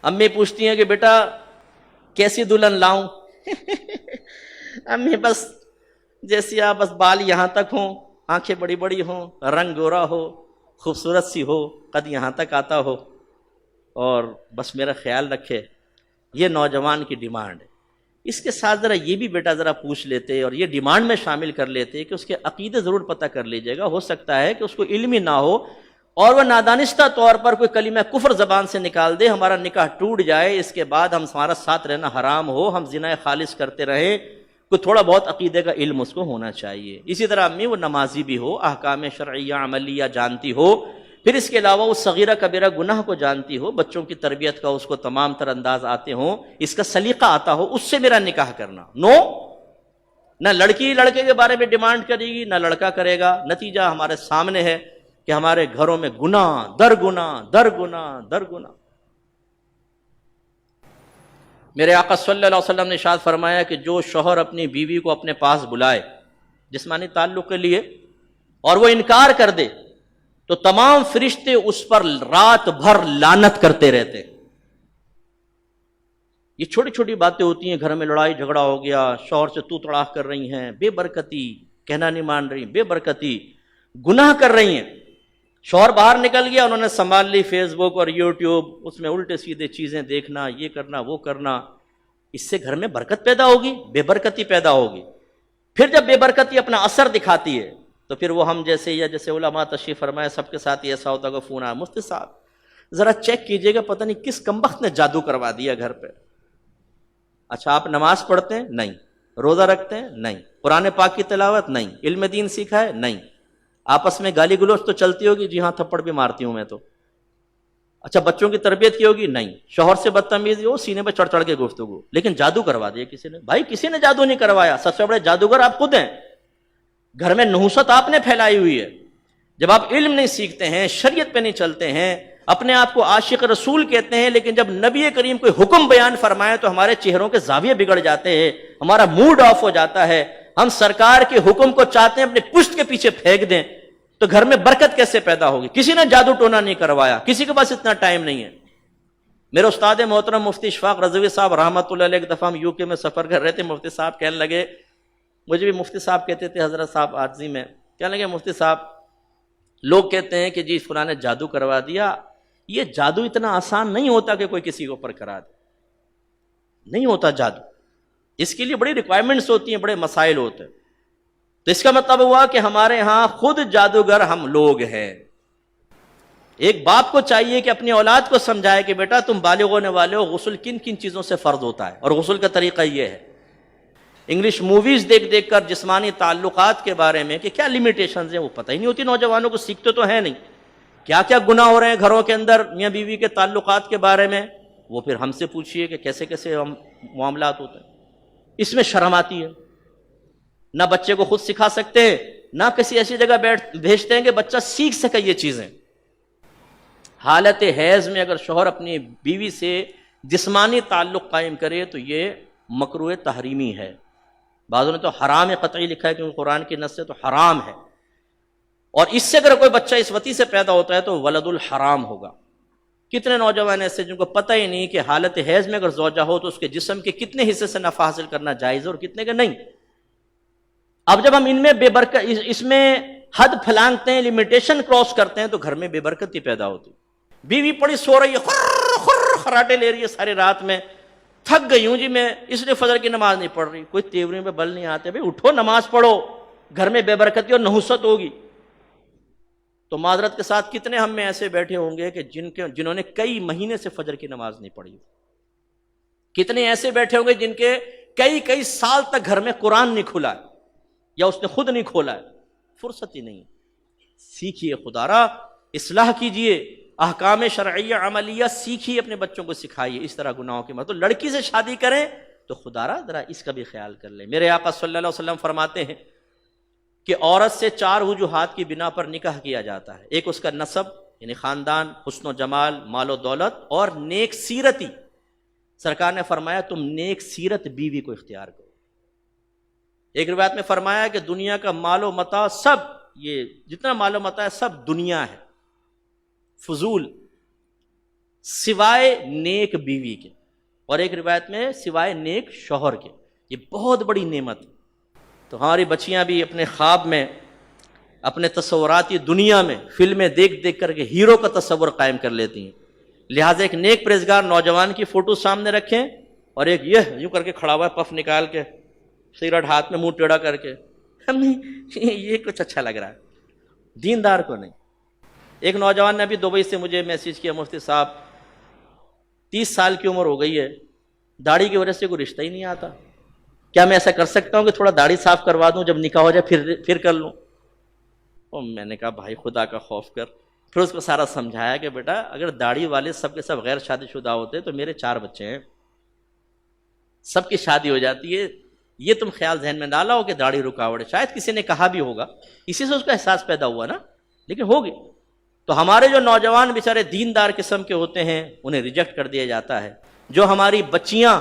امی پوچھتی ہیں کہ بیٹا کیسی دلہن لاؤں؟ امی بس جیسی آپ، بس بال یہاں تک ہوں، آنکھیں بڑی بڑی ہوں، رنگ گورا ہو، خوبصورت سی ہو، قد یہاں تک آتا ہو، اور بس میرا خیال رکھے۔ یہ نوجوان کی ڈیمانڈ ہے۔ اس کے ساتھ ذرا یہ بھی بیٹا ذرا پوچھ لیتے اور یہ ڈیمانڈ میں شامل کر لیتے کہ اس کے عقیدے ضرور پتہ کر لیجیے گا، ہو سکتا ہے کہ اس کو علم ہی نہ ہو اور وہ نادانستہ طور پر کوئی کلمہ کفر زبان سے نکال دے، ہمارا نکاح ٹوٹ جائے، اس کے بعد ہمارا ساتھ رہنا حرام ہو، ہم زنا خالص کرتے رہیں۔ کوئی تھوڑا بہت عقیدے کا علم اس کو ہونا چاہیے۔ اسی طرح امی وہ نمازی بھی ہو، احکام شرعیہ عملیہ جانتی ہو، پھر اس کے علاوہ وہ صغیرہ کبیرہ گناہ کو جانتی ہو، بچوں کی تربیت کا اس کو تمام تر انداز آتے ہوں، اس کا سلیقہ آتا ہو، اس سے میرا نکاح کرنا۔ نہ لڑکی لڑکے کے بارے میں ڈیمانڈ کرے گی، نہ لڑکا کرے گا۔ نتیجہ ہمارے سامنے ہے کہ ہمارے گھروں میں گناہ در گناہ در گناہ در گناہ۔ میرے آقا صلی اللہ علیہ وسلم نے ارشاد فرمایا کہ جو شوہر اپنی بیوی کو اپنے پاس بلائے جسمانی تعلق کے لیے اور وہ انکار کر دے تو تمام فرشتے اس پر رات بھر لعنت کرتے رہتے۔ یہ چھوٹی چھوٹی باتیں ہوتی ہیں، گھر میں لڑائی جھگڑا ہو گیا، شوہر سے تو تڑاک کر رہی ہیں، بے برکتی، کہنا نہیں مان رہی، بے برکتی، گناہ کر رہی ہیں۔ شوہر باہر نکل گیا، انہوں نے سنبھال لی فیس بک اور یوٹیوب، اس میں الٹے سیدھے چیزیں دیکھنا، یہ کرنا وہ کرنا۔ اس سے گھر میں برکت پیدا ہوگی؟ بے برکتی پیدا ہوگی۔ پھر جب بے برکتی اپنا اثر دکھاتی ہے تو پھر وہ ہم جیسے یا جیسے علماء تشریف فرمائے سب کے ساتھ ایسا ہوتا کہ فون آیا، مفتی صاحب ذرا چیک کیجئے گا، پتہ نہیں کس کمبخت نے جادو کروا دیا گھر پہ۔ اچھا آپ نماز پڑھتے ہیں؟ نہیں۔ روزہ رکھتے ہیں؟ نہیں۔ قرآن پاک کی تلاوت؟ نہیں۔ علم دین سیکھا ہے؟ نہیں۔ آپس میں گالی گلوچ تو چلتی ہوگی؟ جی ہاں تھپڑ بھی مارتی ہوں میں تو۔ اچھا بچوں کی تربیت کی ہوگی؟ نہیں۔ شوہر سے بدتمیزی ہو، سینے پہ چڑھ چڑھ کے گفتگو، لیکن جادو کروا دیا کسی نے۔ بھائی کسی نے جادو نہیں کروایا، سب سے بڑے جادوگر آپ خود ہیں۔ گھر میں نحوست آپ نے پھیلائی ہوئی ہے۔ جب آپ علم نہیں سیکھتے ہیں، شریعت پہ نہیں چلتے ہیں، اپنے آپ کو عاشق رسول کہتے ہیں، لیکن جب نبی کریم کوئی حکم بیان فرمائے تو ہمارے چہروں کے زاویے بگڑ جاتے ہیں، ہمارا موڈ آف ہو جاتا ہے، ہم سرکار کے حکم کو چاہتے ہیں اپنے پشت کے پیچھے پھینک دیں، تو گھر میں برکت کیسے پیدا ہوگی؟ کسی نے جادو ٹونا نہیں کروایا، کسی کے پاس اتنا ٹائم نہیں ہے۔ میرے استاد محترم مفتی اشفاق رضوی صاحب رحمۃ اللہ علیہ، ایک دفعہ ہم یو کے میں سفر کر رہے تھے، مفتی صاحب کہنے لگے، مجھے بھی مفتی صاحب کہتے تھے حضرت صاحب عاجزی میں، کہنے لگے مفتی صاحب لوگ کہتے ہیں کہ جی فلاں نے جادو کروا دیا، یہ جادو اتنا آسان نہیں ہوتا کہ کوئی کسی کے اوپر کرا دے، نہیں ہوتا جادو، اس کے لیے بڑی ریکوائرمنٹس ہوتی ہیں، بڑے مسائل ہوتے ہیں۔ تو اس کا مطلب ہوا کہ ہمارے ہاں خود جادوگر ہم لوگ ہیں۔ ایک باپ کو چاہیے کہ اپنی اولاد کو سمجھائے کہ بیٹا تم بالغ ہونے والے ہو، غسل کن کن چیزوں سے فرض ہوتا ہے، اور غسل کا طریقہ یہ ہے۔ انگلش موویز دیکھ دیکھ کر جسمانی تعلقات کے بارے میں کہ کیا لیمیٹیشنز ہیں وہ پتہ ہی نہیں ہوتی نوجوانوں کو، سیکھتے تو ہیں نہیں، کیا کیا گناہ ہو رہے ہیں گھروں کے اندر میاں بیوی کے تعلقات کے بارے میں، وہ پھر ہم سے پوچھئے کہ کیسے کیسے معاملات ہوتے ہیں۔ اس میں شرم آتی ہے، نہ بچے کو خود سکھا سکتے ہیں، نہ کسی ایسی جگہ بھیجتے ہیں کہ بچہ سیکھ سکے یہ چیزیں۔ حالت حیض میں اگر شوہر اپنی بیوی سے جسمانی تعلق قائم کرے تو یہ مکروہ تحریمی ہے، بعضوں نے تو حرام قطعی لکھا ہے کیونکہ قرآن کی نص سے تو حرام ہے، اور اس سے اگر کوئی بچہ اس وتی سے پیدا ہوتا ہے تو ولد الحرام ہوگا۔ کتنے نوجوان ایسے جن کو پتہ ہی نہیں کہ حالت حیض میں اگر زوجہ ہو تو اس کے جسم کے کتنے حصے سے نفع حاصل کرنا جائز ہے اور کتنے کے نہیں۔ اب جب ہم ان میں اس میں حد پھلانگتے ہیں، لمیٹیشن کراس کرتے ہیں تو گھر میں بے برکتی پیدا ہوتی۔ بیوی پڑی سو رہی ہے، خر خر خراٹے لے رہی ہے ساری رات میں، تھک گئی ہوں جی میں اس لیے فجر کی نماز نہیں پڑھ رہی، کوئی تیوری میں بل نہیں آتے، بھئی اٹھو نماز پڑھو، گھر میں بے برکتی اور نحوست ہوگی۔ تو معذرت کے ساتھ کتنے ہم میں ایسے بیٹھے ہوں گے کہ جنہوں نے کئی مہینے سے فجر کی نماز نہیں پڑھی، کتنے ایسے بیٹھے ہوں گے جن کے کئی سال تک گھر میں قرآن نہیں کھلا ہے یا اس نے خود نہیں کھولا ہے، فرصت ہی نہیں۔ سیکھیے خدا را، اصلاح کیجئے، احکام شرعیہ عملیہ سیکھیے، اپنے بچوں کو سکھائیے، اس طرح گناہوں کی مت۔ تو لڑکی سے شادی کریں تو خدا را ذرا اس کا بھی خیال کر لیں۔ میرے آقا صلی اللہ علیہ وسلم فرماتے ہیں کہ عورت سے 4 وجوہات کی بنا پر نکاح کیا جاتا ہے، ایک اس کا نسب یعنی خاندان، حسن و جمال، مال و دولت، اور نیک سیرتی۔ سرکار نے فرمایا تم نیک سیرت بیوی کو اختیار کرو۔ ایک روایت میں فرمایا کہ دنیا کا مال و متاع سب، یہ جتنا مال و متاع ہے سب دنیا ہے، فضول، سوائے نیک بیوی کے، اور ایک روایت میں سوائے نیک شوہر کے. یہ بہت بڑی نعمت ہے. تو ہماری بچیاں بھی اپنے خواب میں، اپنے تصوراتی دنیا میں فلمیں دیکھ دیکھ کر کے ہیرو کا تصور قائم کر لیتی ہیں. لہٰذا ایک نیک پرہیزگار نوجوان کی فوٹو سامنے رکھیں، اور ایک یہ یوں کر کے کھڑا ہوا ہے، پف نکال کے، سگریٹ ہاتھ میں، منہ ٹیڑھا کر کے، یہ کچھ اچھا لگ رہا ہے. دیندار کو نہیں. ایک نوجوان نے ابھی دبئی سے مجھے میسج کیا، مفتی صاحب 30 سال کی عمر ہو گئی ہے، داڑھی کی وجہ سے کوئی رشتہ ہی نہیں آتا، کیا میں ایسا کر سکتا ہوں کہ تھوڑا داڑھی صاف کروا دوں، جب نکاح ہو جائے پھر کر لوں؟ اور میں نے کہا بھائی خدا کا خوف کر. پھر اس کو سارا سمجھایا کہ بیٹا اگر داڑھی والے سب کے سب غیر شادی شدہ ہوتے تو میرے 4 بچے ہیں، سب کی شادی ہو جاتی ہے. یہ تم خیال ذہن میں ڈالا ہو کہ داڑھی رکاوٹ ہے. شاید کسی نے کہا بھی ہوگا، اسی سے اس کا احساس پیدا ہوا نا، لیکن ہوگی. تو ہمارے جو نوجوان بیچارے دیندار قسم کے ہوتے ہیں انہیں ریجیکٹ کر دیا جاتا ہے. جو ہماری بچیاں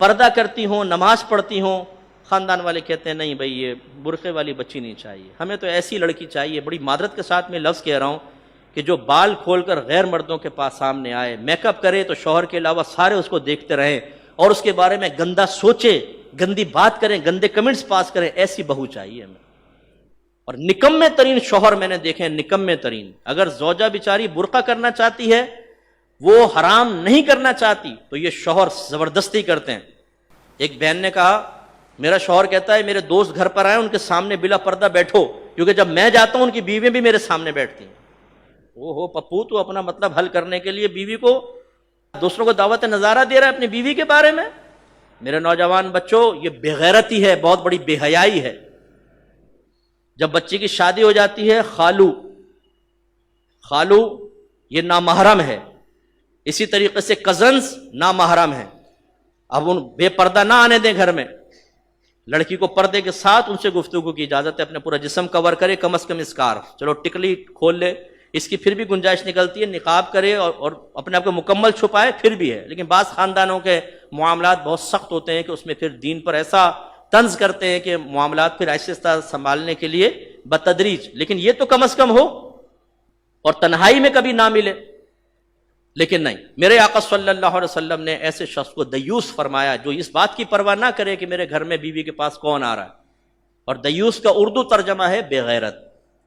پردہ کرتی ہوں، نماز پڑھتی ہوں، خاندان والے کہتے ہیں نہیں بھائی یہ برقعے والی بچی نہیں چاہیے، ہمیں تو ایسی لڑکی چاہیے. بڑی معذرت کے ساتھ میں لفظ کہہ رہا ہوں کہ جو بال کھول کر غیر مردوں کے پاس سامنے آئے، میک اپ کرے تو شوہر کے علاوہ سارے اس کو دیکھتے رہیں اور اس کے بارے میں گندا سوچے، گندی بات کریں، گندے کمنٹس پاس کریں، ایسی بہو چاہیے ہمیں. اور نکمے ترین شوہر میں نے دیکھے، نکمے ترین. اگر زوجہ بیچاری برقع کرنا چاہتی ہے، وہ حرام نہیں کرنا چاہتی، تو یہ شوہر زبردستی کرتے ہیں. ایک بہن نے کہا میرا شوہر کہتا ہے میرے دوست گھر پر آئے ان کے سامنے بلا پردہ بیٹھو، کیونکہ جب میں جاتا ہوں ان کی بیویاں بھی میرے سامنے بیٹھتی ہیں. او پپو تو اپنا مطلب حل کرنے کے لیے بیوی کو، دوسروں کو دعوت نظارہ دے رہا ہے اپنی بیوی کے بارے میں. میرے نوجوان بچوں، یہ بے غیرتی ہے، بہت بڑی بے حیائی ہے. جب بچی کی شادی ہو جاتی ہے، خالو یہ نامحرم ہے. اسی طریقے سے کزنز نامحرم ہیں. اب ان بے پردہ نہ آنے دیں گھر میں. لڑکی کو پردے کے ساتھ ان سے گفتگو کی اجازت ہے، اپنے پورا جسم کور کرے، کم از کم اسکارف، چلو ٹکلی کھول لے، اس کی پھر بھی گنجائش نکلتی ہے، نقاب کرے اور اپنے آپ کو مکمل چھپائے پھر بھی ہے. لیکن بعض خاندانوں کے معاملات بہت سخت ہوتے ہیں کہ اس میں پھر دین پر ایسا طنز کرتے ہیں کہ معاملات پھر آہستہ آہستہ سنبھالنے کے لیے بتدریج. لیکن یہ تو کم از کم ہو اور تنہائی میں کبھی نہ ملے. لیکن نہیں، میرے آقا صلی اللہ علیہ وسلم نے ایسے شخص کو دیوس فرمایا جو اس بات کی پرواہ نہ کرے کہ میرے گھر میں بیوی کے پاس کون آ رہا ہے. اور دیوس کا اردو ترجمہ ہے بے غیرت.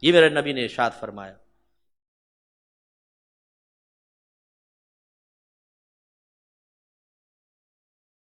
یہ میرے نبی نے ارشاد فرمایا.